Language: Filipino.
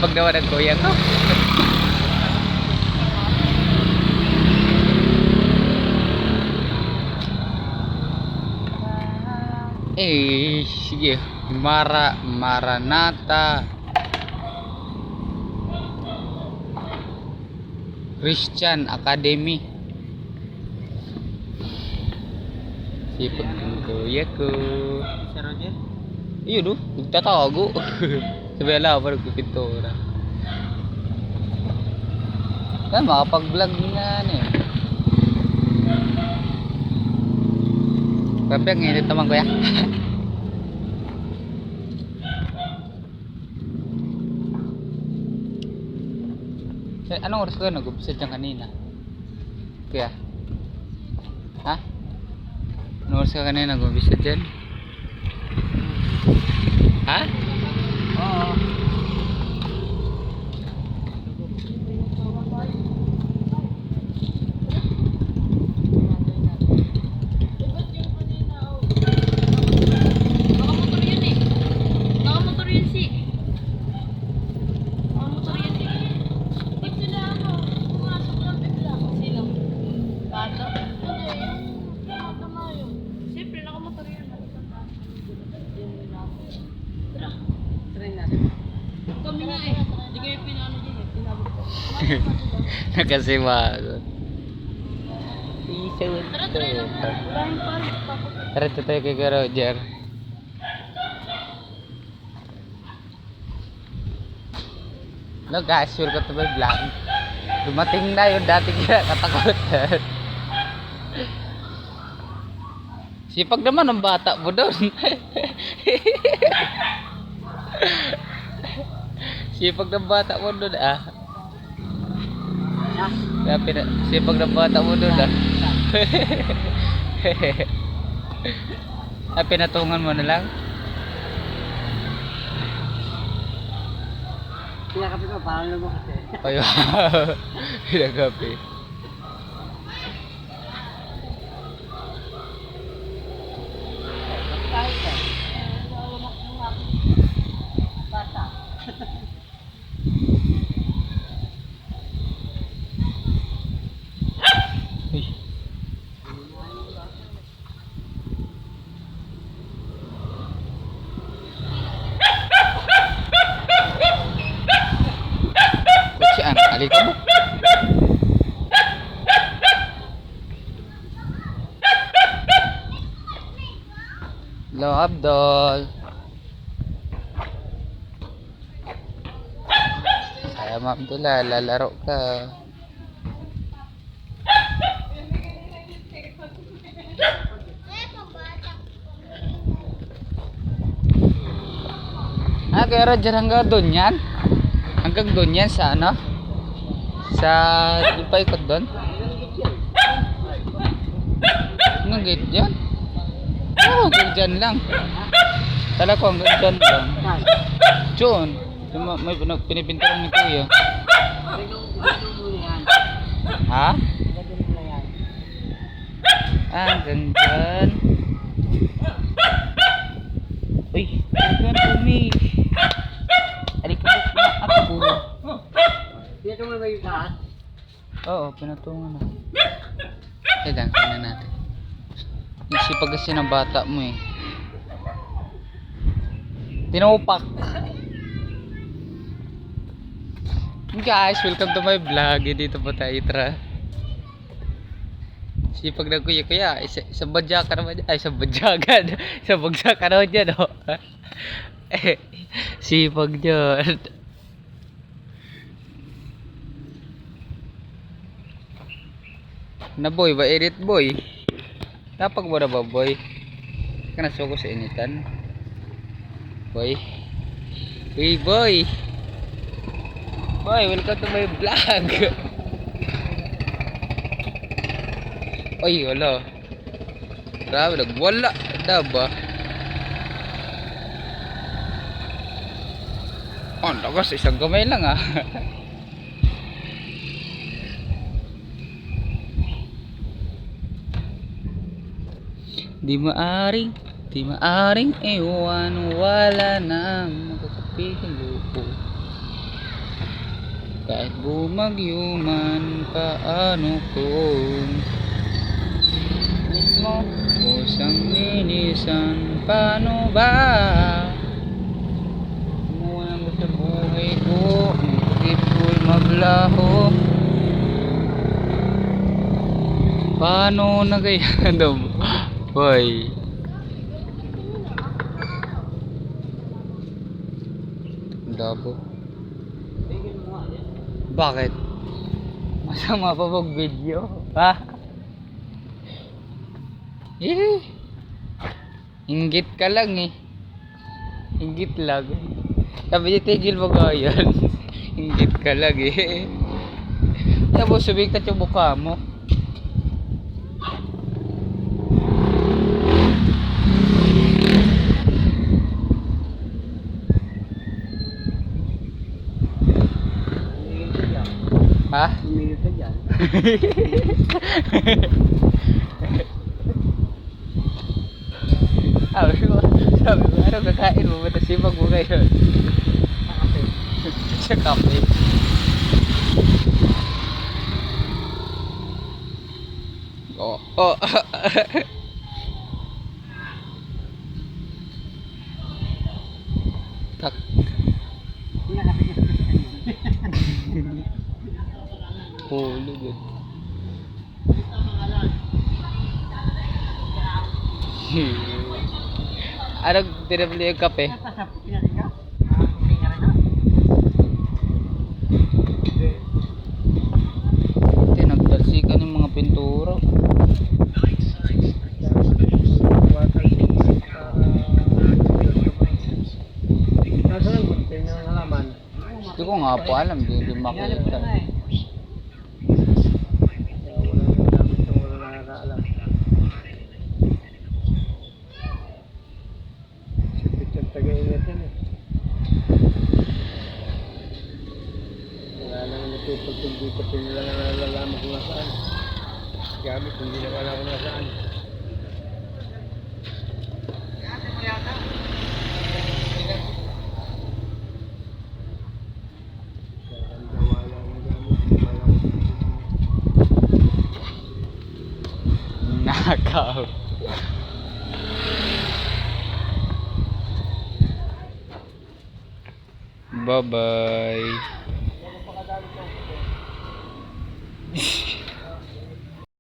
Pag naman ang kuya ko. Sige. Maranatha Christian Academy. Sipag ng kuya ko. Si Roger? Iyo do, nagtatago. Sabela pa nagpipintura. Yan, makapag-vlog nga ano eh. Grabe ang init naman kuya. Anong oras ka nag-upset dyan kanina? Kuya? Ha? Anong oras ka kanina nag-upset dyan? Ha? Oo. Kami nga eh. Hindi kayo pinano dyan eh. Pinabot ko. Nakasimagot. Tara, tara lang na. Tarahin pa. Tara, ito tayo kay Roger. Hello guys, welcome to my vlog. Dumating na yung dati kinakatakutan. Sipag naman ang bata mo doon. Sipag ng bata mo doon ah. Sipag ng bata mo doon ah. Pinatungan mo na lang. Pinakapi ko, parang lumo kasi. Ayaw. Pinakapi. Kutsian, alikabok. Hello Abdul. Sayang Abdullah, lalaro ka. Kaya Roger hanggang doon yan? Hanggang doon yan sa ano? Sa di pa ikot doon? Hanggang gate dyan? Oo, hanggang dyan lang. Tala ko hanggang dyan lang. Diyon. May pinipintaran ni Kuya. Ha? Hanggang dyan. Uy, hanggang tumi. Alikabok na ako. Pinatungan ba yung taas? Oo, pinatungan na. Kailan, tingnan natin. Nagsipag kasi ng bata mo eh. Tinupak. Guys, welcome to my vlog. Dito po tayo tara. Sipag na kuya, sa badya ka naman dyan. Ay, sa badyagan. Sa bagsa ka naman dyan, oh. Sipag dyan. Na boy, ba edit boy? Tapag mo na ba boy? Ka nasuko sa initan. Boy. Hey boy. Boy, welcome to my vlog. Oy, wala. Grabe, nagwala. Daba. Oh, lakas, isang kamay lang ah. Di maaring iwan, wala na makakapihing lupo. Kahit bumagyo man, paano kung mismo kusang linisan, paano ba? Muna mo sa buhay ko, pag-ipul maglaho. Paano na kaya daw? Boy. Dabo. Tigil mo nga yan. Bakit? Masama pa pag video? Ha? Eh. Inggit ka lang eh. Inggit lang. Sabi niya tigil mo nga yan. Inggit ka lang eh. Tapos sumikat yung mukha mo. Tumigil ka dyan. Ha? Tumigil ka dyan. Sabi mo, ano kakain mo? Ba't sipag mo ngayon? Sa kape. Oh, oh. Tak. Hindi na kapit na Huli good. Ano tinabili yung kape? sa pinating ka? Tingin ka rin na? Tinagdalsikan yung mga pintura. Nasaan ang gunting ng halaman? Hindi ko nga po alam, hindi makita. Wala nang gamit yung wala nakakaalam. Sipit yung taga-init yan eh. Wala nang natutugtog dito, pinila na nalalaman kung nasaan. Gamit, hindi na wala kung nasaan. Nakaw. Bye-bye.